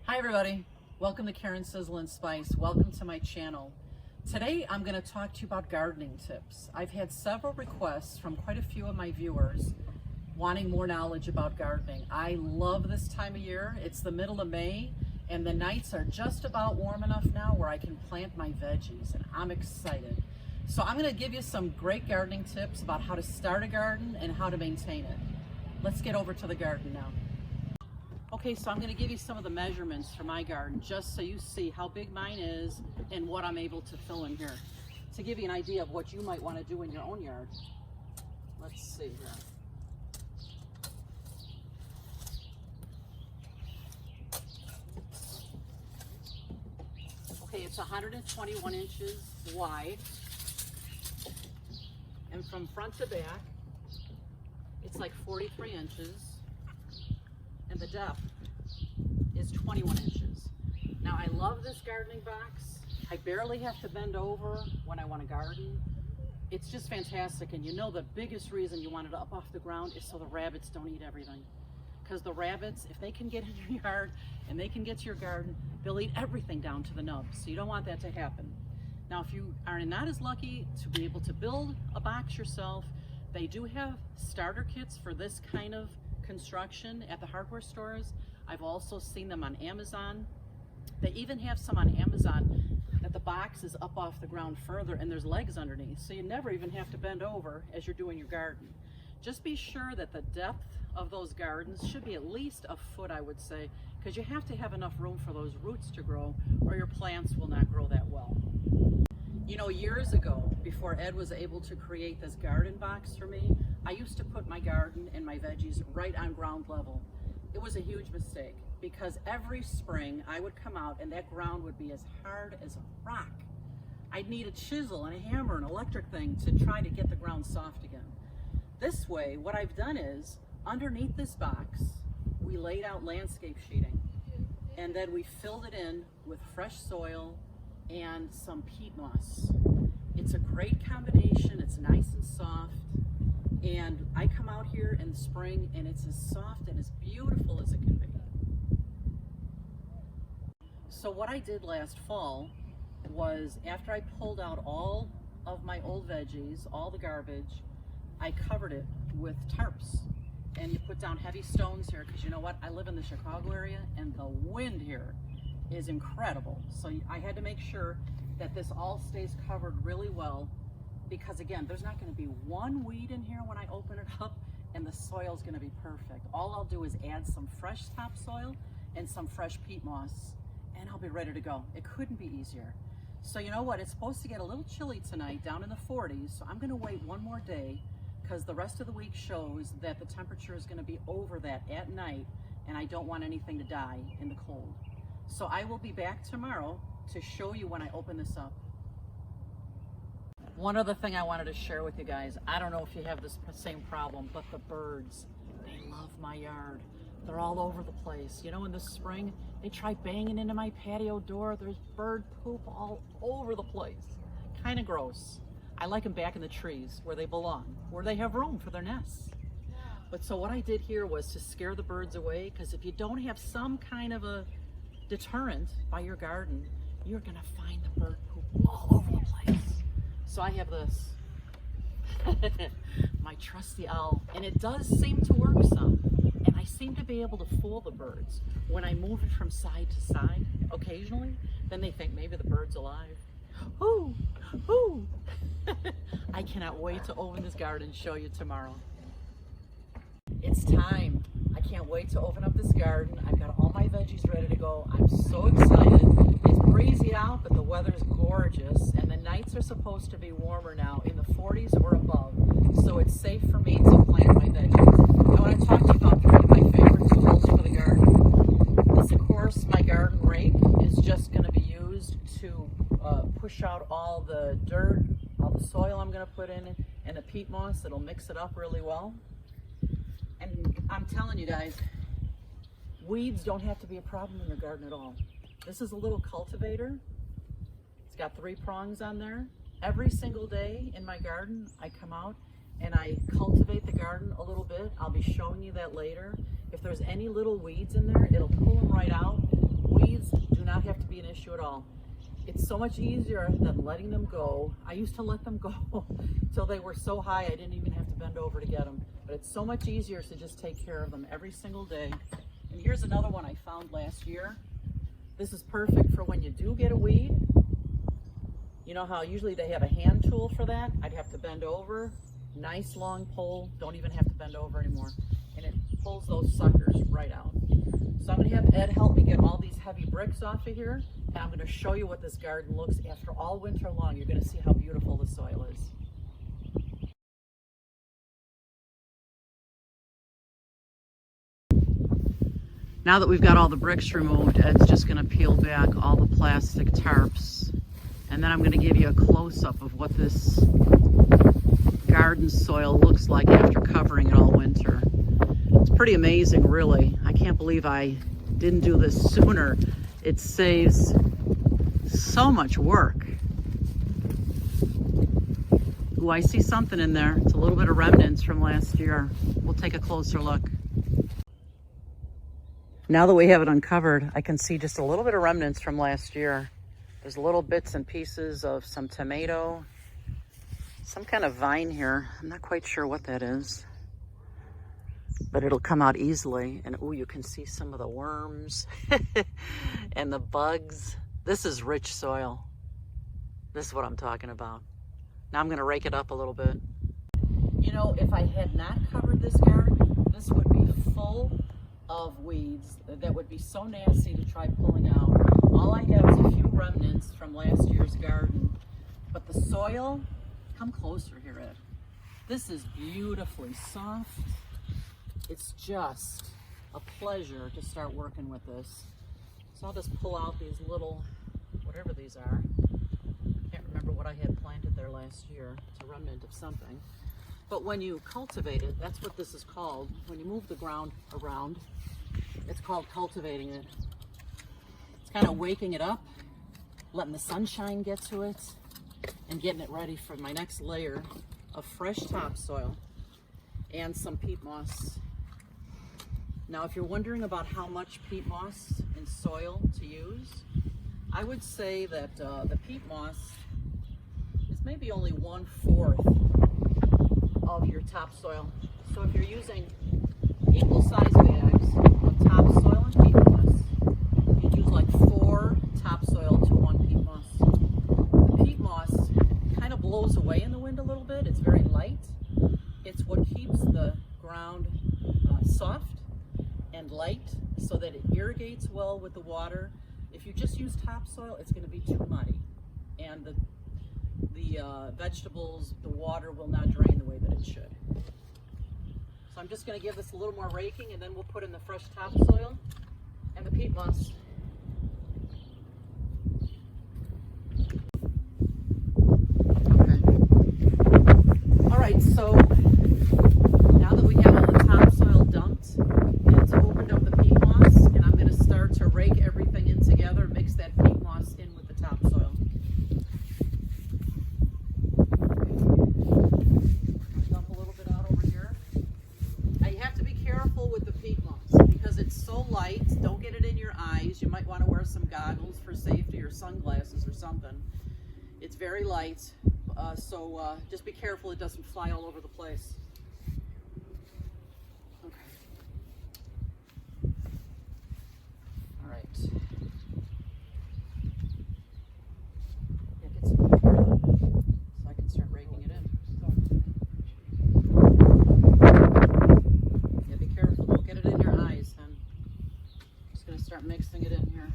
Hi everybody, welcome to Karen Sizzle and Spice. Welcome to my channel. Today I'm going to talk to you about gardening tips. I've had several requests from quite a few of my viewers wanting more knowledge about gardening. I love this time of year. It's the middle of May and the nights are just about warm enough now where I can plant my veggies and I'm excited. So I'm going to give you some great gardening tips about how to start a garden and how to maintain it. Let's get over to the garden now. Okay, so I'm going to give you some of the measurements for my garden just so you see how big mine is and what I'm able to fill in here. To give you an idea of what you might want to do in your own yard. Let's see here. Okay, it's 121 inches wide. And from front to back, it's like 43 inches. And the depth is 21 inches. Now I love this gardening box. I barely have to bend over when I want to garden. It's just fantastic, and you know the biggest reason you want it up off the ground is so the rabbits don't eat everything. Because the rabbits, if they can get in your yard and they can get to your garden, they'll eat everything down to the nubs. So you don't want that to happen. Now if you are not as lucky to be able to build a box yourself, they do have starter kits for this kind of construction at the hardware stores. I've also seen them on Amazon. They even have some on Amazon that the box is up off the ground further and there's legs underneath, so you never even have to bend over as you're doing your garden. Just be sure that the depth of those gardens should be at least a foot, I would say, because you have to have enough room for those roots to grow or your plants will not grow that well. You know, years ago, before Ed was able to create this garden box for me, I used to put my garden and my veggies right on ground level. It was a huge mistake because every spring I would come out and that ground would be as hard as a rock. I'd need a chisel and a hammer, an electric thing to try to get the ground soft again. This way, what I've done is, underneath this box, we laid out landscape sheeting and then we filled it in with fresh soil and some peat moss. It's a great combination. It's nice and soft. And I come out here in the spring and it's as soft and as beautiful as it can be. So what I did last fall was, after I pulled out all of my old veggies, all the garbage, I covered it with tarps. And you put down heavy stones here because you know what? I live in the Chicago area and the wind here is incredible. So I had to make sure that this all stays covered really well, because again, there's not going to be one weed in here when I open it up, and the soil is going to be perfect. All I'll do is add some fresh topsoil and some fresh peat moss, and I'll be ready to go. It couldn't be easier. So you know what? It's supposed to get a little chilly tonight, down in the 40s, so I'm going to wait one more day because the rest of the week shows that the temperature is going to be over that at night, and I don't want anything to die in the cold. So I will be back tomorrow to show you when I open this up. One other thing I wanted to share with you guys, I don't know if you have this same problem, but the birds, they love my yard. They're all over the place. You know, in the spring, they try banging into my patio door. There's bird poop all over the place. Kind of gross. I like them back in the trees where they belong, where they have room for their nests. But so what I did here was to scare the birds away, because if you don't have some kind of a deterrent by your garden, you're gonna find the bird poop all over the place. So I have this, my trusty owl, and it does seem to work some, and I seem to be able to fool the birds. When I move it from side to side occasionally, then they think maybe the bird's alive. Ooh, ooh. I cannot wait to open this garden and show you tomorrow. It's time. I can't wait to open up this garden. I've got all my veggies ready to go. I'm so excited. It's breezy out, but the weather's gorgeous, and the nights are supposed to be warmer now, in the 40s or above, so it's safe for me to plant my veggies. I want to talk to you about three of my favorite tools for the garden. This, of course, my garden rake is just going to be used to push out all the dirt, all the soil I'm going to put in, and the peat moss. It'll mix it up really well. And I'm telling you guys, weeds don't have to be a problem in your garden at all. This is a little cultivator. It's got 3 prongs on there. Every single day in my garden, I come out and I cultivate the garden a little bit. I'll be showing you that later. If there's any little weeds in there, it'll pull them right out. you at all. It's so much easier than letting them go. I used to let them go till they were so high I didn't even have to bend over to get them. But it's so much easier to just take care of them every single day. And here's another one I found last year. This is perfect for when you do get a weed. You know how usually they have a hand tool for that? I'd have to bend over. Nice long pole, don't even have to bend over anymore. And it pulls those suckers right out. So I'm gonna have Ed help me get all these heavy bricks off of here. And I'm gonna show you what this garden looks after all winter long. You're gonna see how beautiful the soil is. Now that we've got all the bricks removed, Ed's just gonna peel back all the plastic tarps. And then I'm gonna give you a close-up of what this garden soil looks like after covering it all winter. It's pretty amazing, really. I can't believe I didn't do this sooner. It saves so much work. Ooh, I see something in there. It's a little bit of remnants from last year. We'll take a closer look. Now that we have it uncovered, I can see just a little bit of remnants from last year. There's little bits and pieces of some tomato, some kind of vine here. I'm not quite sure what that is, but it'll come out easily. And ooh, you can see some of the worms and the bugs. This is rich soil. This is what I'm talking about. Now I'm gonna rake it up a little bit. You know, if I had not covered this garden, this would be full of weeds that would be so nasty to try pulling out. All I have is a few remnants from last year's garden, but the soil, come closer here, Ed. This is beautifully soft. It's just a pleasure to start working with this. So I'll just pull out these little, whatever these are. Can't remember what I had planted there last year. It's a remnant of something. But when you cultivate it, that's what this is called. When you move the ground around, it's called cultivating it. It's kind of waking it up, letting the sunshine get to it, and getting it ready for my next layer of fresh topsoil and some peat moss. Now, if you're wondering about how much peat moss and soil to use, I would say that the peat moss is maybe only 1/4 of your topsoil. So if you're using equal size bags of topsoil and peat moss, you'd use like 4 topsoil to 1 peat moss. The peat moss kind of blows away in the wind a little bit. It's very light. It's what keeps the ground soft and light so that it irrigates well with the water. If you just use topsoil, it's going to be too muddy, and the vegetables, the water will not drain the way that it should. So I'm just going to give this a little more raking, and then we'll put in the fresh topsoil and the peat moss. Okay. All right, so now that we have all the topsoil dumped, it's opened up the peat moss, and I'm going to start to rake everything in together, mix that peat moss in with the topsoil. Dump a little bit out over here. Now you have to be careful with the peat moss because it's so light. Don't get it in your eyes. You might want to wear some goggles for safety or sunglasses or something. It's very light, so just be careful it doesn't fly all over the place. Mixing it in here.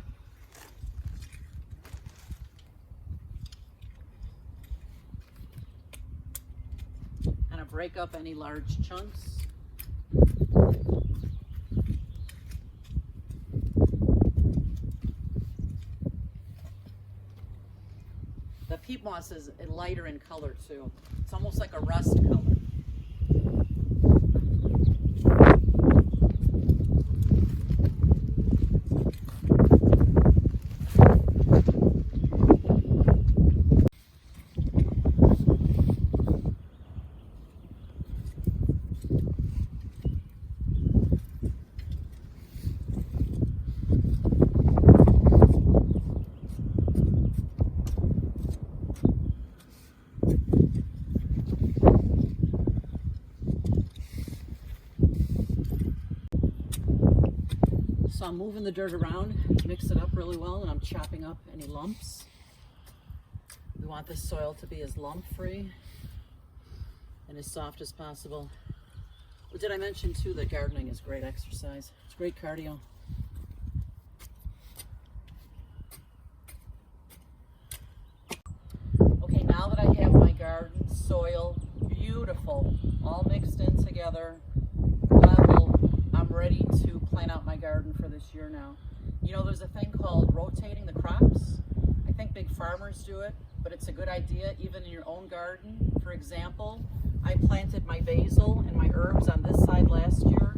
Kind of break up any large chunks. The peat moss is lighter in color too. It's almost like a rust color. I'm moving the dirt around to mix it up really well, and I'm chopping up any lumps. We want this soil to be as lump-free and as soft as possible. Did I mention too that gardening is great exercise? It's great cardio. Okay, now that I have my garden soil beautiful, all mixed in together, level, I'm ready to plant out my garden for this year now. You know, there's a thing called rotating the crops. I think big farmers do it, but it's a good idea even in your own garden. For example, I planted my basil and my herbs on this side last year.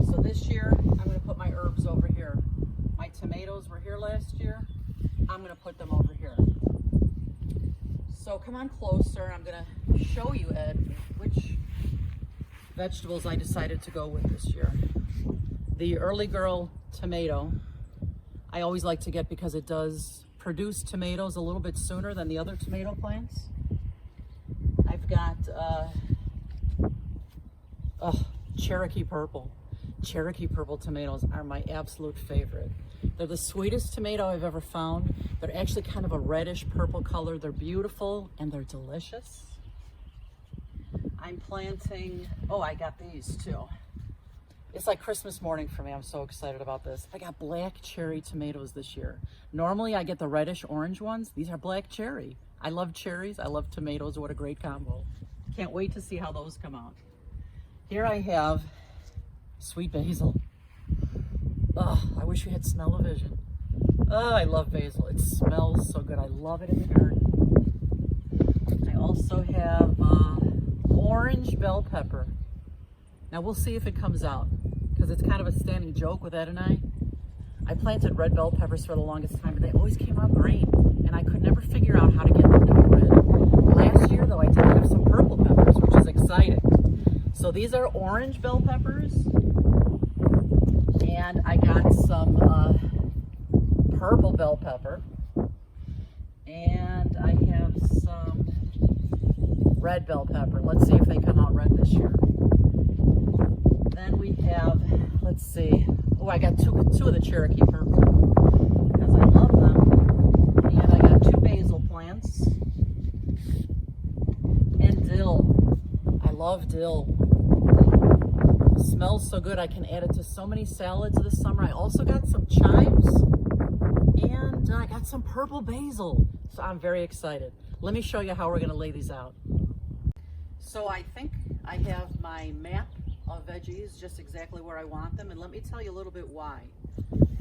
So this year, I'm going to put my herbs over here. My tomatoes were here last year. I'm going to put them over here. So come on closer. I'm going to show you, Ed, which vegetables I decided to go with this year. The early girl tomato, I always like to get because it does produce tomatoes a little bit sooner than the other tomato plants. I've got Cherokee Purple. Cherokee Purple tomatoes are my absolute favorite. They're the sweetest tomato I've ever found. They're actually kind of a reddish purple color. They're beautiful and they're delicious. I'm planting, I got these too. It's like Christmas morning for me. I'm so excited about this. I got black cherry tomatoes this year. Normally I get the reddish orange ones. These are black cherry. I love cherries. I love tomatoes. What a great combo. Can't wait to see how those come out. Here I have sweet basil. Oh, I wish we had smell-o-vision. Oh, I love basil. It smells so good. I love it in the garden. I also have orange bell pepper. Now we'll see if it comes out because it's kind of a standing joke with Ed and I. I planted red bell peppers for the longest time, but they always came out green, and I could never figure out how to get them to be red. Last year, though, I did have some purple peppers, which is exciting. So these are orange bell peppers, and I got some purple bell pepper, and I have some red bell pepper. Let's see if they come out red this year. Then we have, let's see, I got two of the Cherokee Purple because I love them. And I got 2 basil plants and dill. I love dill. It smells so good. I can add it to so many salads this summer. I also got some chives and I got some purple basil. So I'm very excited. Let me show you how we're going to lay these out. So I think I have my map of veggies just exactly where I want them, and let me tell you a little bit why.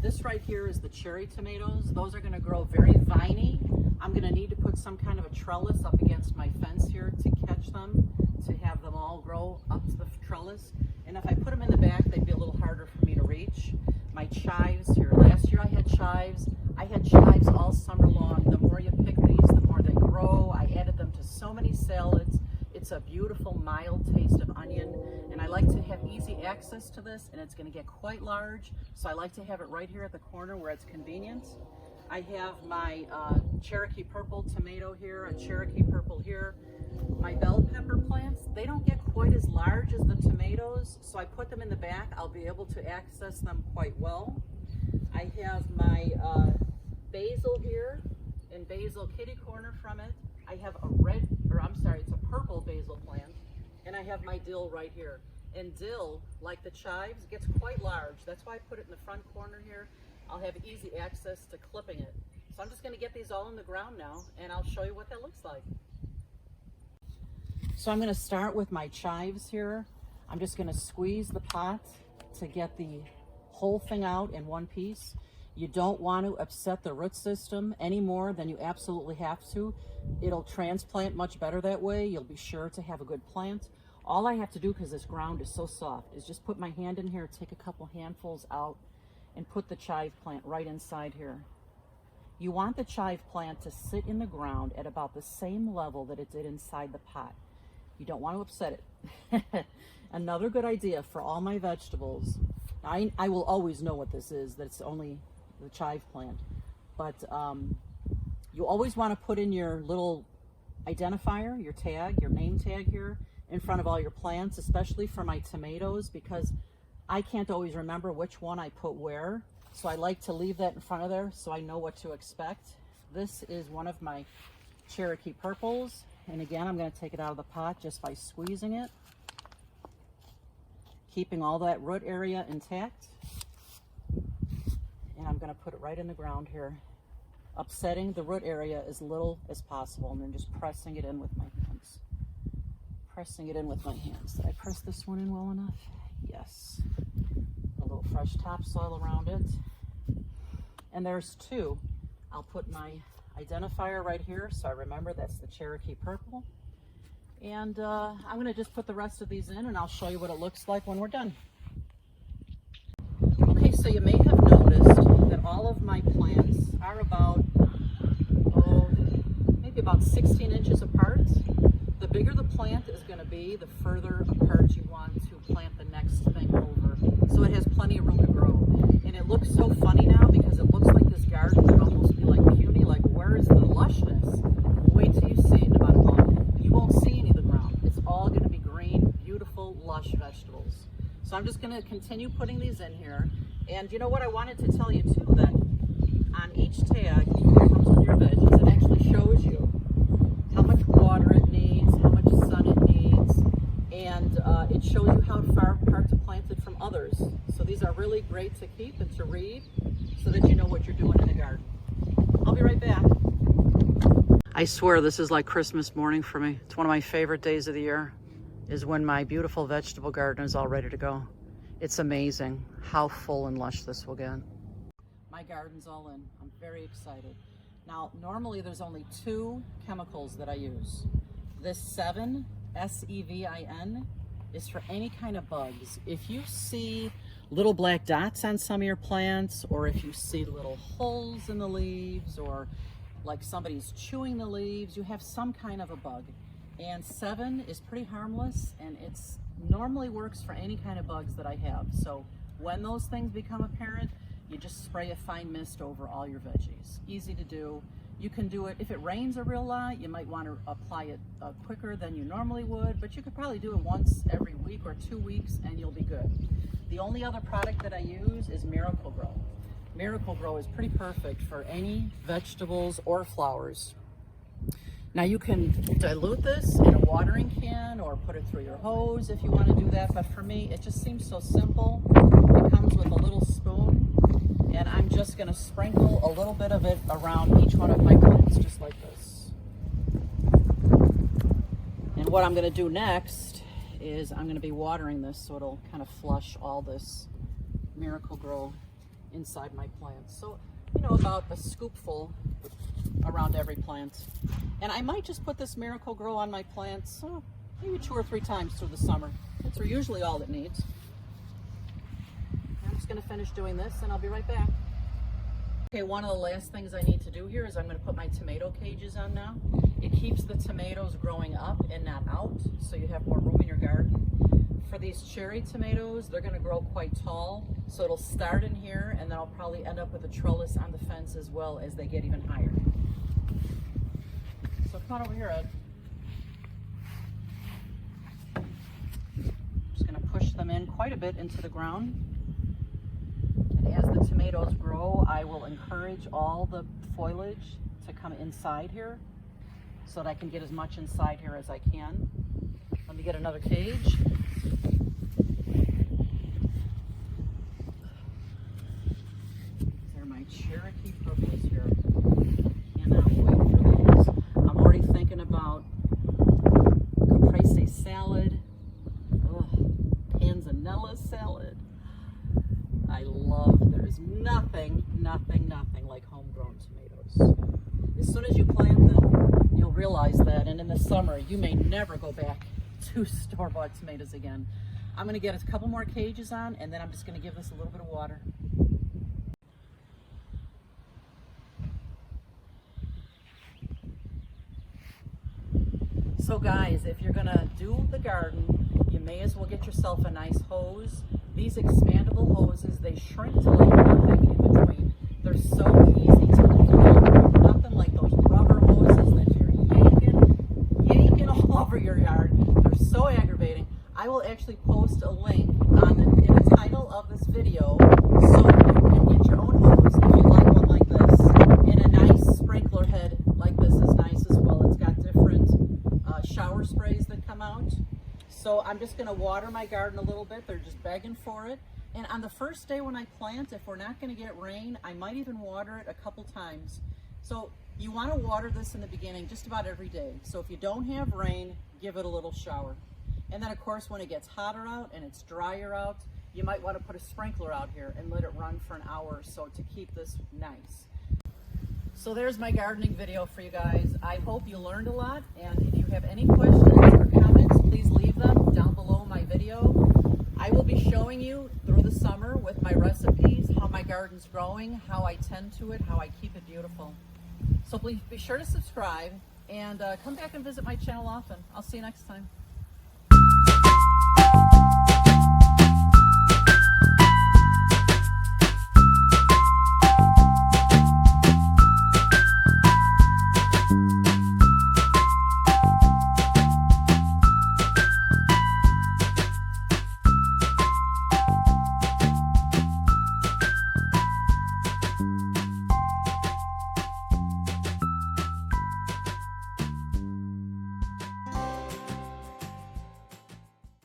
This right here is the cherry tomatoes. Those are going to grow very viney. I'm going to need to put some kind of a trellis up against my fence here to catch them, to have them all grow up to the trellis. And if I put them in the back, they'd be a little harder for me to reach. My chives here. Last year I had chives. I had chives all summer long. The more you pick these, the more they grow. I added them to so many salads. It's a beautiful, mild taste of onion, and I like to have easy access to this, and it's going to get quite large, so I like to have it right here at the corner where it's convenient. I have my Cherokee Purple tomato here, a Cherokee Purple here. My bell pepper plants, they don't get quite as large as the tomatoes, so I put them in the back. I'll be able to access them quite well. I have my basil here, and basil kitty corner from it. I have it's a purple basil plant, and I have my dill right here. And dill, like the chives, gets quite large. That's why I put it in the front corner here. I'll have easy access to clipping it. So I'm just going to get these all in the ground now, and I'll show you what that looks like. So I'm going to start with my chives here. I'm just going to squeeze the pot to get the whole thing out in one piece. You don't want to upset the root system any more than you absolutely have to. It'll transplant much better that way. You'll be sure to have a good plant. All I have to do, because this ground is so soft, is just put my hand in here, take a couple handfuls out, and put the chive plant right inside here. You want the chive plant to sit in the ground at about the same level that it did inside the pot. You don't want to upset it. Another good idea for all my vegetables, I will always know what this is, that it's only the chive plant, but you always want to put in your little identifier, your tag, your name tag here in front of all your plants, especially for my tomatoes, because I can't always remember which one I put where. So I like to leave that in front of there so I know what to expect. This is one of my Cherokee purples. And again, I'm going to take it out of the pot just by squeezing it, keeping all that root area intact. And I'm going to put it right in the ground here, upsetting the root area as little as possible, and then just pressing it in with my hands. Pressing it in with my hands. Did I press this one in well enough? Yes. A little fresh topsoil around it. And there's two. I'll put my identifier right here so I remember that's the Cherokee purple. And I'm going to just put the rest of these in, and I'll show you what it looks like when we're done. Okay, so you may have noticed that all of my plants are about, maybe about 16 inches apart. The bigger the plant is going to be, the further apart you want to plant the next thing over, so it has plenty of room to grow. And it looks so funny now because it looks like this garden should almost be like puny, like where is the lushness? Wait till you see it in about a month. You won't see any of the ground. It's all going to be green, beautiful, lush vegetables. So I'm just going to continue putting these in here. And you know what I wanted to tell you too, that on each tag that comes with your veggies, it actually shows you how much water it needs, how much sun it needs, and it shows you how far apart to plant it from others. So these are really great to keep and to read so that you know what you're doing in the garden. I'll be right back. I swear this is like Christmas morning for me. It's one of my favorite days of the year, is when my beautiful vegetable garden is all ready to go. It's amazing how full and lush this will get. My garden's all in. I'm very excited. Now, normally there's only 2 chemicals that I use. This Sevin, S-E-V-I-N, is for any kind of bugs. If you see little black dots on some of your plants, or if you see little holes in the leaves, or like somebody's chewing the leaves, you have some kind of a bug. And Sevin is pretty harmless, and it's normally works for any kind of bugs that I have. So when those things become apparent, you just spray a fine mist over all your veggies. Easy to do. You can do it, if it rains a real lot, you might want to apply it quicker than you normally would, but you could probably do it once every week or 2 weeks and you'll be good. The only other product that I use is Miracle-Gro. Miracle-Gro is pretty perfect for any vegetables or flowers. Now you can dilute this in a watering can or put it through your hose if you want to do that, but for me it just seems so simple. It comes with a little spoon, and I'm just going to sprinkle a little bit of it around each one of my plants, just like this. And what I'm going to do next is I'm going to be watering this so it'll kind of flush all this Miracle-Gro inside my plants. So, you know, about a scoopful around every plant. And I might just put this Miracle-Gro on my plants maybe 2 or 3 times through the summer. That's usually all it needs. I'm just going to finish doing this and I'll be right back. Okay, one of the last things I need to do here is I'm going to put my tomato cages on now. It keeps the tomatoes growing up and not out, so you have more room in your garden. For these cherry tomatoes, they're going to grow quite tall, so it'll start in here and then I'll probably end up with a trellis on the fence as well as they get even higher. So come on over here, Ed. Just going to push them in quite a bit into the ground. And as the tomatoes grow, I will encourage all the foliage to come inside here so that I can get as much inside here as I can. Let me get another cage. These are my Cherokee purples here. Cannot wait for these. I'm already thinking about caprese salad, panzanella salad. I love, there's nothing like homegrown tomatoes. As soon as you plant them, you'll realize that, and in the summer, you may never go back to store-bought tomatoes again. I'm gonna get a couple more cages on, and then I'm just gonna give this a little bit of water. So guys, if you're gonna do the garden, you may as well get yourself a nice hose. These expandable hoses, they shrink to like nothing in between. They're so easy to hold. Nothing like those rubber hoses that you're yanking all over your yard. They're so aggravating. I will actually post a link in the title of this video so you can get your own So I'm just gonna water my garden a little bit. They're just begging for it. And on the first day when I plant, if we're not gonna get rain, I might even water it a couple times. So you wanna water this in the beginning just about every day. So if you don't have rain, give it a little shower. And then of course, when it gets hotter out and it's drier out, you might wanna put a sprinkler out here and let it run for an hour or so to keep this nice. So there's my gardening video for you guys. I hope you learned a lot, and if you have any questions or comments, please leave them down below my video. I will be showing you through the summer with my recipes how my garden's growing, how I tend to it, how I keep it beautiful. So please be sure to subscribe and come back and visit my channel often. I'll see you next time.